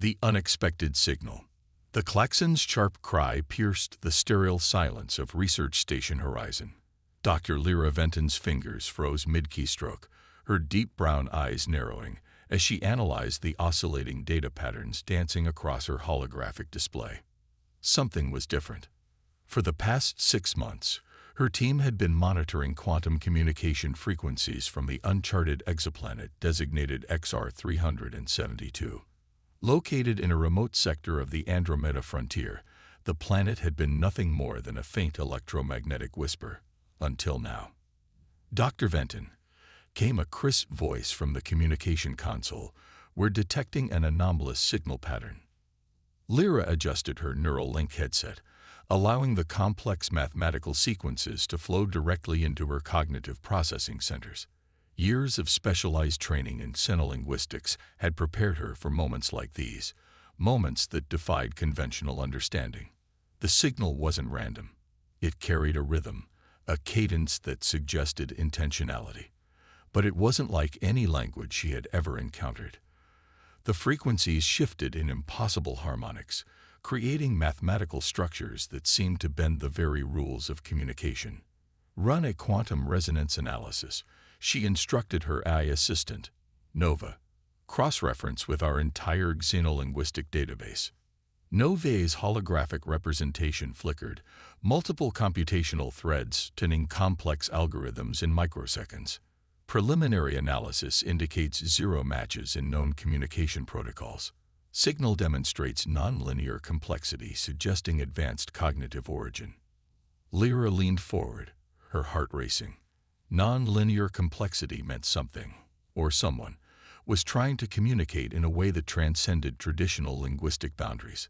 The unexpected signal. The klaxon's sharp cry pierced the sterile silence of Research Station Horizon. Dr. Lyra Venton's fingers froze mid-keystroke, her deep brown eyes narrowing as she analyzed the oscillating data patterns dancing across her holographic display. Something was different. For the past 6 months, her team had been monitoring quantum communication frequencies from the uncharted exoplanet designated XR372. Located in a remote sector of the Andromeda frontier, the planet had been nothing more than a faint electromagnetic whisper, until now. Dr. Venton, came a crisp voice from the communication console. We're detecting an anomalous signal pattern. Lyra adjusted her neural link headset, allowing the complex mathematical sequences to flow directly into her cognitive processing centers. Years of specialized training in xenolinguistics had prepared her for moments like these, moments that defied conventional understanding. The signal wasn't random. It carried a rhythm, a cadence that suggested intentionality. But it wasn't like any language she had ever encountered. The frequencies shifted in impossible harmonics, creating mathematical structures that seemed to bend the very rules of communication. Run a quantum resonance analysis, she instructed her AI assistant, Nova. Cross-reference with our entire xenolinguistic database. Nova's holographic representation flickered, multiple computational threads tuning complex algorithms in microseconds. Preliminary analysis indicates 0 matches in known communication protocols. Signal demonstrates nonlinear complexity, suggesting advanced cognitive origin. Lyra leaned forward, her heart racing. Nonlinear complexity meant something, or someone, was trying to communicate in a way that transcended traditional linguistic boundaries.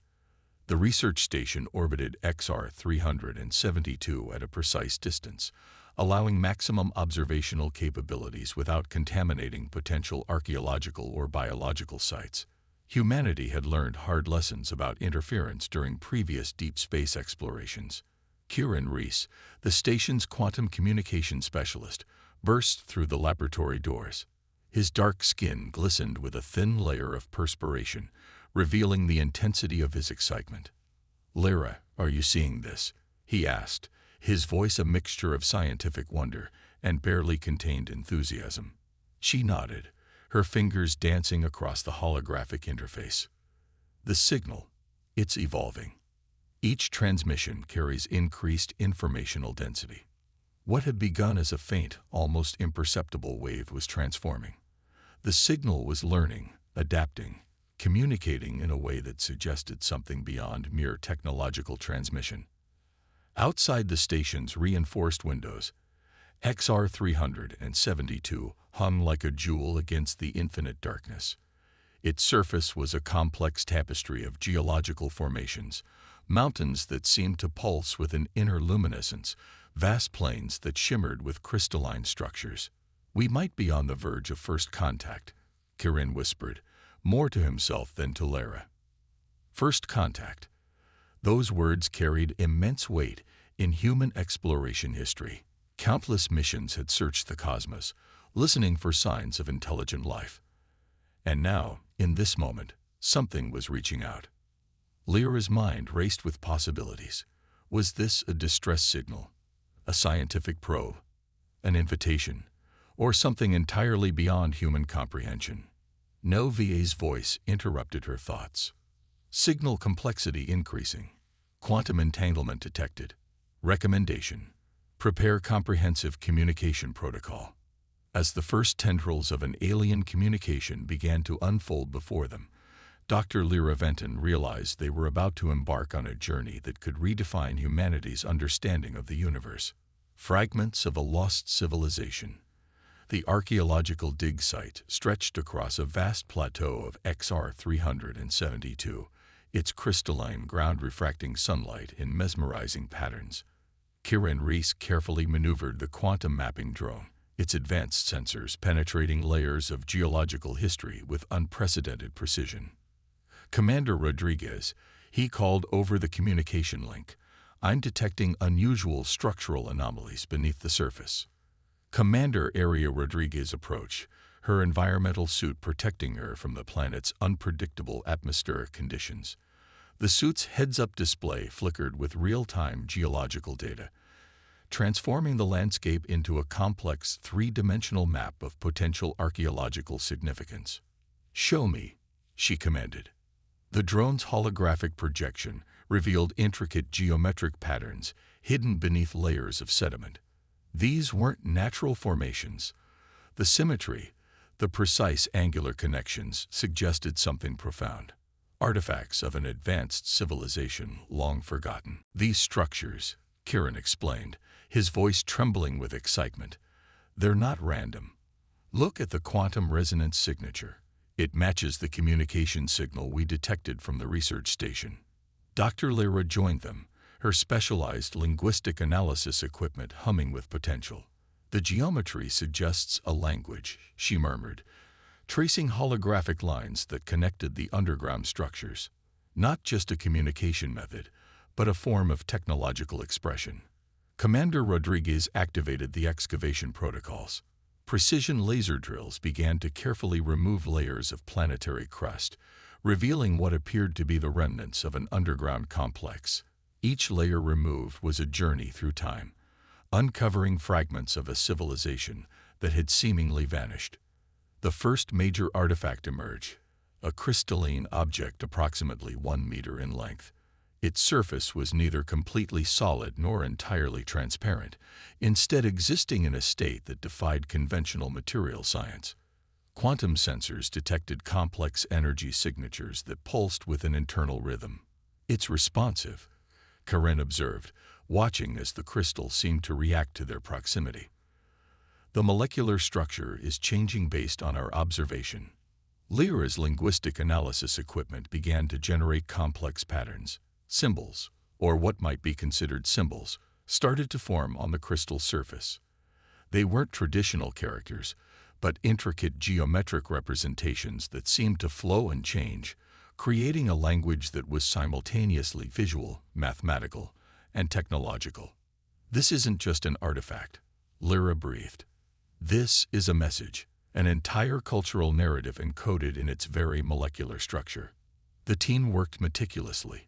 The research station orbited XR372 at a precise distance, allowing maximum observational capabilities without contaminating potential archaeological or biological sites. Humanity had learned hard lessons about interference during previous deep space explorations. Kieran Reese, the station's quantum communication specialist, burst through the laboratory doors. His dark skin glistened with a thin layer of perspiration, revealing the intensity of his excitement. "Lyra, are you seeing this?" he asked, his voice a mixture of scientific wonder and barely contained enthusiasm. She nodded, her fingers dancing across the holographic interface. "The signal, it's evolving. Each transmission carries increased informational density." What had begun as a faint, almost imperceptible wave was transforming. The signal was learning, adapting, communicating in a way that suggested something beyond mere technological transmission. Outside the station's reinforced windows, XR372 hung like a jewel against the infinite darkness. Its surface was a complex tapestry of geological formations, mountains that seemed to pulse with an inner luminescence, vast plains that shimmered with crystalline structures. "We might be on the verge of first contact," Kieran whispered, more to himself than to Lyra. First contact. Those words carried immense weight in human exploration history. Countless missions had searched the cosmos, listening for signs of intelligent life. And now, in this moment, something was reaching out. Lyra's mind raced with possibilities. Was this a distress signal, a scientific probe, an invitation, or something entirely beyond human comprehension? Nova's voice interrupted her thoughts. Signal complexity increasing. Quantum entanglement detected. Recommendation: prepare comprehensive communication protocol. As the first tendrils of an alien communication began to unfold before them, Dr. Lyra Venton realized they were about to embark on a journey that could redefine humanity's understanding of the universe. Fragments of a lost civilization. The archaeological dig site stretched across a vast plateau of XR372, its crystalline ground refracting sunlight in mesmerizing patterns. Kieran Reese carefully maneuvered the quantum mapping drone, its advanced sensors penetrating layers of geological history with unprecedented precision. "Commander Rodriguez," he called over the communication link, "I'm detecting unusual structural anomalies beneath the surface." Commander Area Rodriguez approached, her environmental suit protecting her from the planet's unpredictable atmospheric conditions. The suit's heads-up display flickered with real-time geological data, transforming the landscape into a complex three-dimensional map of potential archaeological significance. "Show me," she commanded. The drone's holographic projection revealed intricate geometric patterns hidden beneath layers of sediment. These weren't natural formations. The symmetry, the precise angular connections suggested something profound. Artifacts of an advanced civilization long forgotten. "These structures," Kiran explained, his voice trembling with excitement, "they're not random. Look at the quantum resonance signature. It matches the communication signal we detected from the research station." Dr. Lyra joined them, her specialized linguistic analysis equipment humming with potential. "The geometry suggests a language," she murmured, tracing holographic lines that connected the underground structures. "Not just a communication method, but a form of technological expression." Commander Rodriguez activated the excavation protocols. Precision laser drills began to carefully remove layers of planetary crust, revealing what appeared to be the remnants of an underground complex. Each layer removed was a journey through time, uncovering fragments of a civilization that had seemingly vanished. The first major artifact emerged, a crystalline object approximately 1 meter in length. Its surface was neither completely solid nor entirely transparent, instead existing in a state that defied conventional material science. Quantum sensors detected complex energy signatures that pulsed with an internal rhythm. "It's responsive," Karen observed, watching as the crystal seemed to react to their proximity. "The molecular structure is changing based on our observation." Lyra's linguistic analysis equipment began to generate complex patterns. Symbols, or what might be considered symbols, started to form on the crystal surface. They weren't traditional characters, but intricate geometric representations that seemed to flow and change, creating a language that was simultaneously visual, mathematical, and technological. "This isn't just an artifact," Lyra breathed. "This is a message, an entire cultural narrative encoded in its very molecular structure." The team worked meticulously,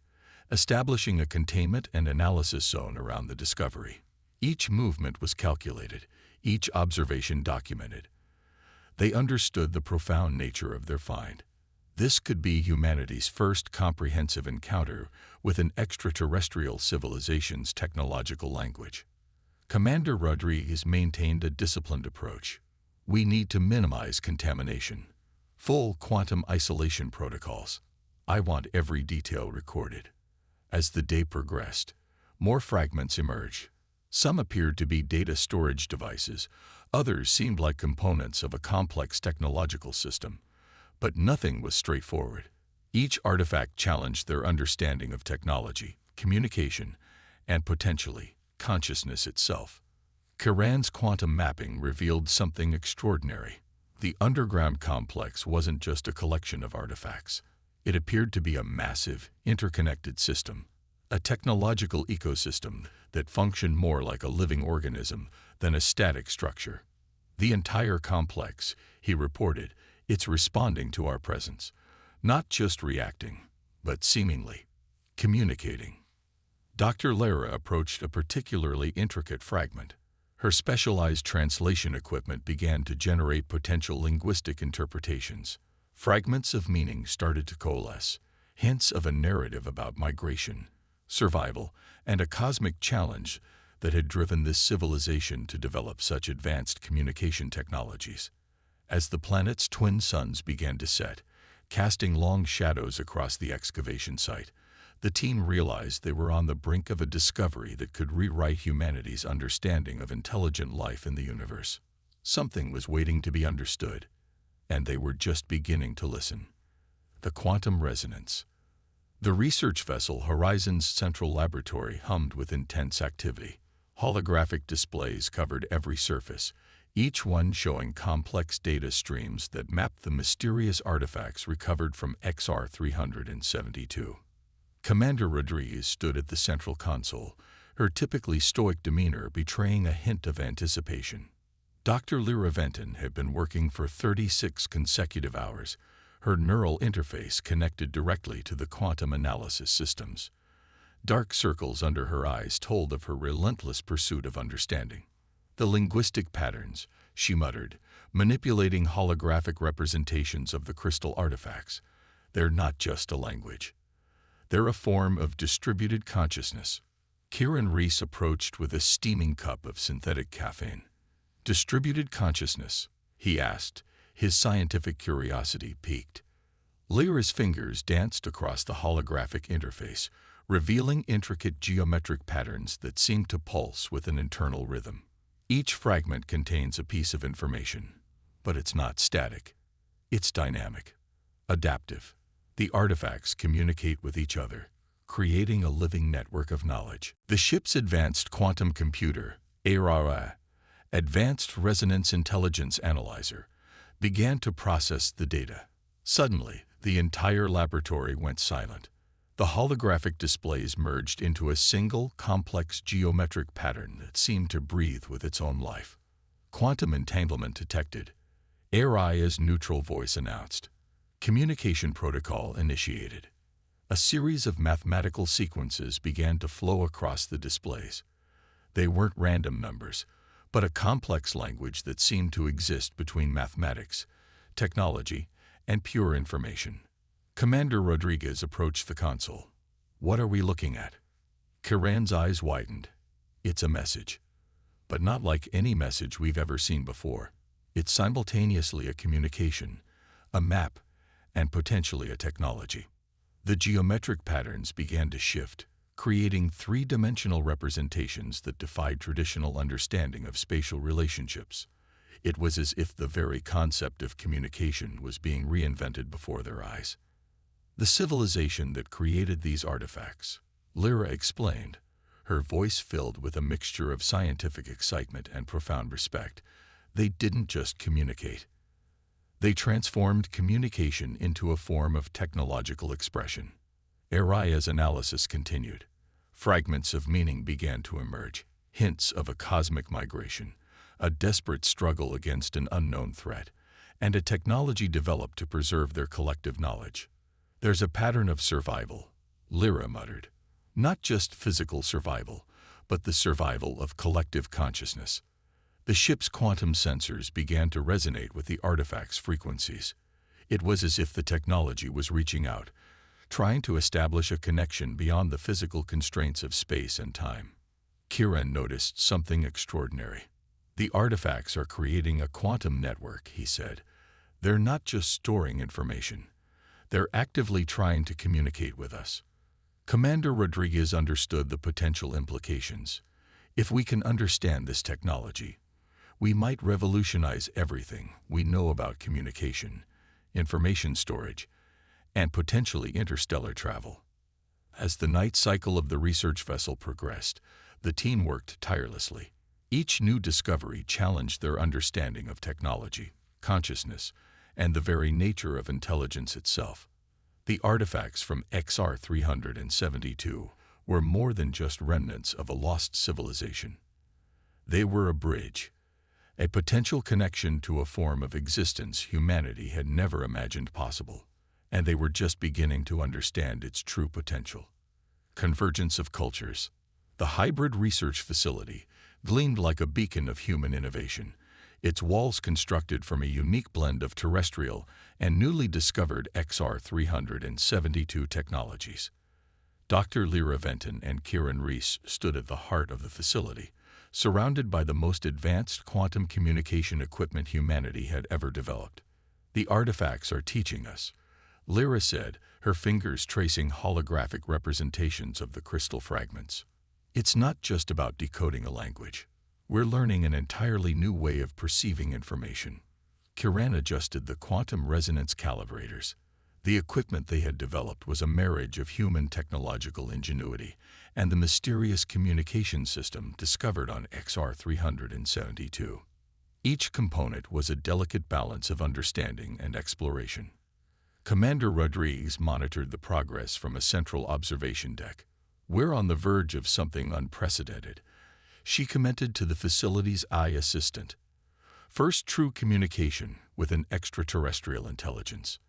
establishing a containment and analysis zone around the discovery. Each movement was calculated, each observation documented. They understood the profound nature of their find. This could be humanity's first comprehensive encounter with an extraterrestrial civilization's technological language. Commander Rodriguez maintained a disciplined approach. "We need to minimize contamination. Full quantum isolation protocols. I want every detail recorded." As the day progressed, more fragments emerged. Some appeared to be data storage devices, others seemed like components of a complex technological system. But nothing was straightforward. Each artifact challenged their understanding of technology, communication, and potentially consciousness itself. Kiran's quantum mapping revealed something extraordinary. The underground complex wasn't just a collection of artifacts. It appeared to be a massive, interconnected system, a technological ecosystem that functioned more like a living organism than a static structure. "The entire complex," he reported, "it's responding to our presence, not just reacting, but seemingly communicating." Dr. Lyra approached a particularly intricate fragment. Her specialized translation equipment began to generate potential linguistic interpretations. Fragments of meaning started to coalesce, hints of a narrative about migration, survival, and a cosmic challenge that had driven this civilization to develop such advanced communication technologies. As the planet's twin suns began to set, casting long shadows across the excavation site, the team realized they were on the brink of a discovery that could rewrite humanity's understanding of intelligent life in the universe. Something was waiting to be understood, and they were just beginning to listen. The quantum resonance. The research vessel Horizon's central laboratory hummed with intense activity. Holographic displays covered every surface, each one showing complex data streams that mapped the mysterious artifacts recovered from XR 372. Commander Rodriguez stood at the central console, her typically stoic demeanor betraying a hint of anticipation. Dr. Lyra Venton had been working for 36 consecutive hours, her neural interface connected directly to the quantum analysis systems. Dark circles under her eyes told of her relentless pursuit of understanding. The linguistic patterns, she muttered, manipulating holographic representations of the crystal artifacts. They're not just a language. They're a form of distributed consciousness. Kieran Reese approached with a steaming cup of synthetic caffeine. Distributed consciousness, he asked, his scientific curiosity piqued. Lyra's fingers danced across the holographic interface, revealing intricate geometric patterns that seemed to pulse with an internal rhythm. Each fragment contains a piece of information, but it's not static. It's dynamic, adaptive. The artifacts communicate with each other, creating a living network of knowledge. The ship's advanced quantum computer, ARA, Advanced Resonance Intelligence Analyzer, began to process the data. Suddenly, the entire laboratory went silent. The holographic displays merged into a single, complex geometric pattern that seemed to breathe with its own life. Quantum entanglement detected. ARA's neutral voice announced. Communication protocol initiated. A series of mathematical sequences began to flow across the displays. They weren't random numbers, but a complex language that seemed to exist between mathematics, technology, and pure information. Commander Rodriguez approached the console. "What are we looking at?" Kieran's eyes widened. "It's a message. But not like any message we've ever seen before. It's simultaneously a communication, a map, and potentially a technology." The geometric patterns began to shift, creating three-dimensional representations that defied traditional understanding of spatial relationships. It was as if the very concept of communication was being reinvented before their eyes. "The civilization that created these artifacts," Lyra explained, her voice filled with a mixture of scientific excitement and profound respect. "They didn't just communicate. They transformed communication into a form of technological expression." Araya's analysis continued. Fragments of meaning began to emerge, hints of a cosmic migration, a desperate struggle against an unknown threat, and a technology developed to preserve their collective knowledge. "There's a pattern of survival," Lyra muttered. "Not just physical survival, but the survival of collective consciousness." The ship's quantum sensors began to resonate with the artifact's frequencies. It was as if the technology was reaching out, trying to establish a connection beyond the physical constraints of space and time. Kieran noticed something extraordinary. "The artifacts are creating a quantum network," he said. "They're not just storing information. They're actively trying to communicate with us." Commander Rodriguez understood the potential implications. If we can understand this technology, we might revolutionize everything we know about communication, information storage, and potentially interstellar travel. As the night cycle of the research vessel progressed, the team worked tirelessly. Each new discovery challenged their understanding of technology, consciousness, and the very nature of intelligence itself. The artifacts from XR-372 were more than just remnants of a lost civilization. They were a bridge, a potential connection to a form of existence humanity had never imagined possible, and they were just beginning to understand its true potential. Convergence of cultures. The hybrid research facility gleamed like a beacon of human innovation, its walls constructed from a unique blend of terrestrial and newly discovered XR-372 technologies. Dr. Lyra Venton and Kieran Reese stood at the heart of the facility, surrounded by the most advanced quantum communication equipment humanity had ever developed. "The artifacts are teaching us," Lyra said, her fingers tracing holographic representations of the crystal fragments. "It's not just about decoding a language. We're learning an entirely new way of perceiving information." Kieran adjusted the quantum resonance calibrators. The equipment they had developed was a marriage of human technological ingenuity and the mysterious communication system discovered on XR-372. Each component was a delicate balance of understanding and exploration. Commander Rodriguez monitored the progress from a central observation deck. "We're on the verge of something unprecedented," she commented to the facility's eye assistant. First true communication with an extraterrestrial intelligence.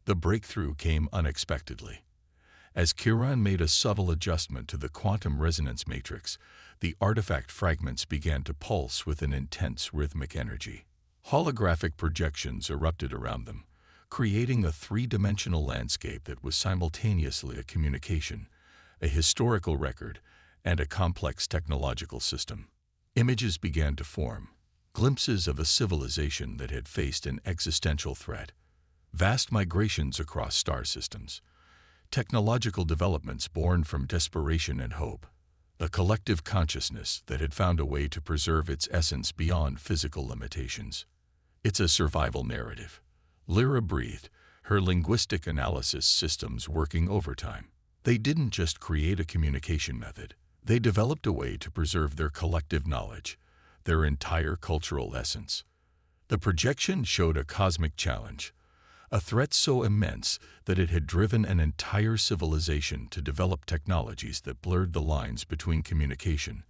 The breakthrough came unexpectedly. As Kiran made a subtle adjustment to the quantum resonance matrix, the artifact fragments began to pulse with an intense rhythmic energy. Holographic projections erupted around them, creating a three-dimensional landscape that was simultaneously a communication, a historical record, and a complex technological system. Images began to form, glimpses of a civilization that had faced an existential threat, vast migrations across star systems, technological developments born from desperation and hope, a collective consciousness that had found a way to preserve its essence beyond physical limitations. It's a survival narrative. Lyra breathed, her linguistic analysis systems working overtime. They didn't just create a communication method. They developed a way to preserve their collective knowledge, their entire cultural essence. The projection showed a cosmic challenge, a threat so immense that it had driven an entire civilization to develop technologies that blurred the lines between communication,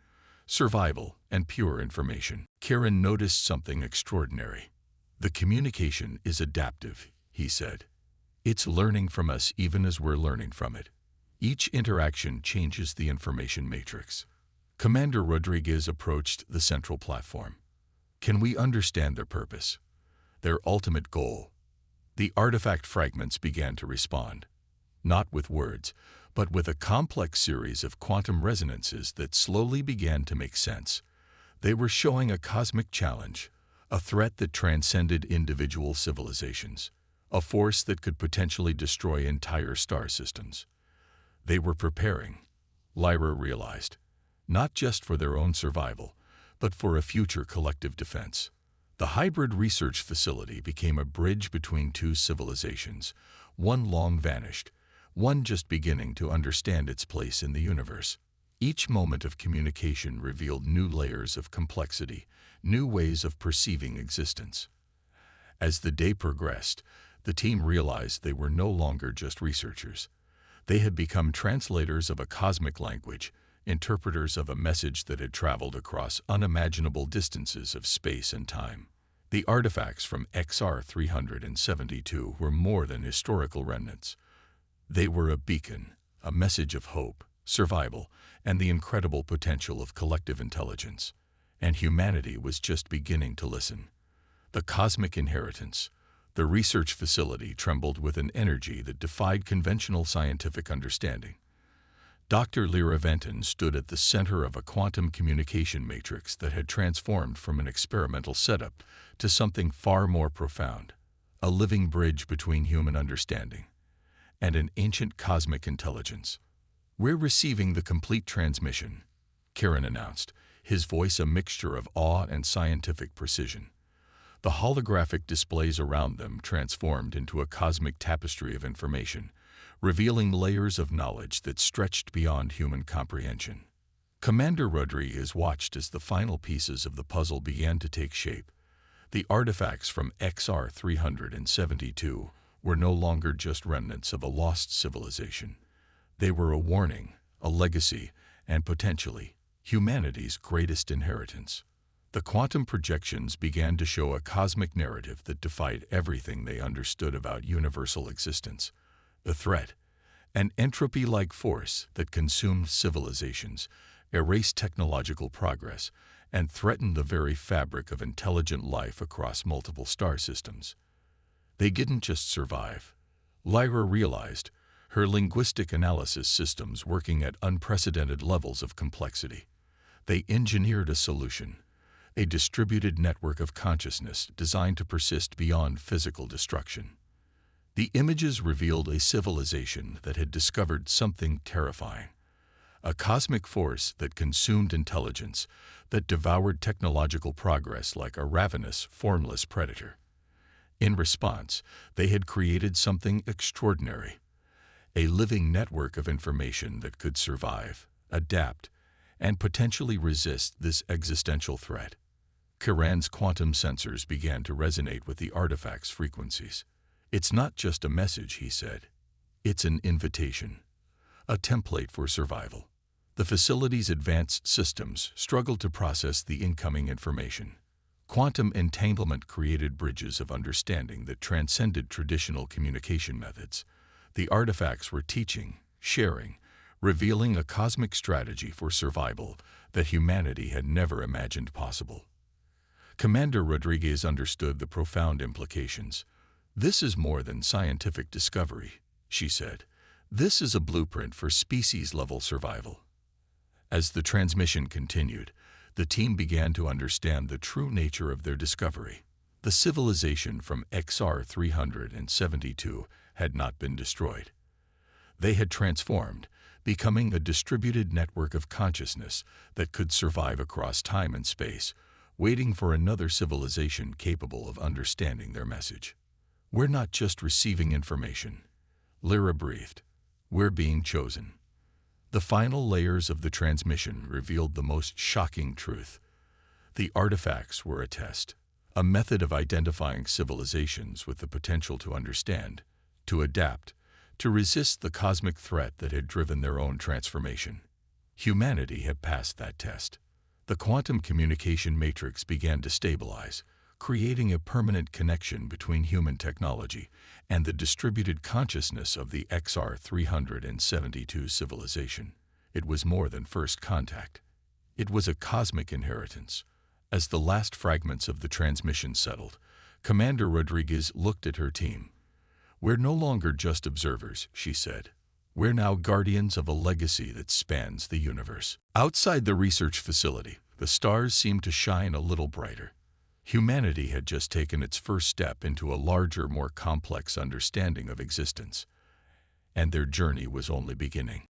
survival, and pure information. Kiran noticed something extraordinary. The communication is adaptive, he said. It's learning from us even as we're learning from it. Each interaction changes the information matrix. Commander Rodriguez approached the central platform. Can we understand their purpose, their ultimate goal? The artifact fragments began to respond, not with words, but with a complex series of quantum resonances that slowly began to make sense. They were showing a cosmic challenge, a threat that transcended individual civilizations, a force that could potentially destroy entire star systems. They were preparing, Lyra realized, not just for their own survival, but for a future collective defense. The hybrid research facility became a bridge between two civilizations, one long vanished, one just beginning to understand its place in the universe. Each moment of communication revealed new layers of complexity, new ways of perceiving existence. As the day progressed, the team realized they were no longer just researchers. They had become translators of a cosmic language, interpreters of a message that had traveled across unimaginable distances of space and time. The artifacts from XR 372 were more than historical remnants. They were a beacon, a message of hope, survival, and the incredible potential of collective intelligence. And humanity was just beginning to listen. The cosmic inheritance, the research facility trembled with an energy that defied conventional scientific understanding. Dr. Lyra Venton stood at the center of a quantum communication matrix that had transformed from an experimental setup to something far more profound, a living bridge between human understanding and an ancient cosmic intelligence. We're receiving the complete transmission, Kiran announced, his voice a mixture of awe and scientific precision. The holographic displays around them transformed into a cosmic tapestry of information, revealing layers of knowledge that stretched beyond human comprehension. Commander Rodriguez watched as the final pieces of the puzzle began to take shape. The artifacts from XR 372 were no longer just remnants of a lost civilization. They were a warning, a legacy, and potentially humanity's greatest inheritance. The quantum projections began to show a cosmic narrative that defied everything they understood about universal existence. The threat, an entropy-like force that consumed civilizations, erased technological progress, and threatened the very fabric of intelligent life across multiple star systems. They didn't just survive. Lyra realized, her linguistic analysis systems working at unprecedented levels of complexity. They engineered a solution, a distributed network of consciousness designed to persist beyond physical destruction. The images revealed a civilization that had discovered something terrifying, a cosmic force that consumed intelligence, that devoured technological progress like a ravenous, formless predator. In response, they had created something extraordinary, a living network of information that could survive, adapt, and potentially resist this existential threat. Kiran's quantum sensors began to resonate with the artifact's frequencies. It's not just a message, he said. It's an invitation, a template for survival. The facility's advanced systems struggled to process the incoming information, Quantum entanglement created bridges of understanding that transcended traditional communication methods. The artifacts were teaching, sharing, revealing a cosmic strategy for survival that humanity had never imagined possible. Commander Rodriguez understood the profound implications. "This is more than scientific discovery," she said. "This is a blueprint for species-level survival." As the transmission continued, the team began to understand the true nature of their discovery. The civilization from XR 372 had not been destroyed. They had transformed, becoming a distributed network of consciousness that could survive across time and space, waiting for another civilization capable of understanding their message. "We're not just receiving information," Lyra breathed. "We're being chosen." The final layers of the transmission revealed the most shocking truth. The artifacts were a test, a method of identifying civilizations with the potential to understand, to adapt, to resist the cosmic threat that had driven their own transformation. Humanity had passed that test. The quantum communication matrix began to stabilize, creating a permanent connection between human technology and the distributed consciousness of the XR 372 civilization. It was more than first contact. It was a cosmic inheritance. As the last fragments of the transmission settled, Commander Rodriguez looked at her team. "We're no longer just observers," she said. "We're now guardians of a legacy that spans the universe." Outside the research facility, the stars seemed to shine a little brighter. Humanity had just taken its first step into a larger, more complex understanding of existence, and their journey was only beginning.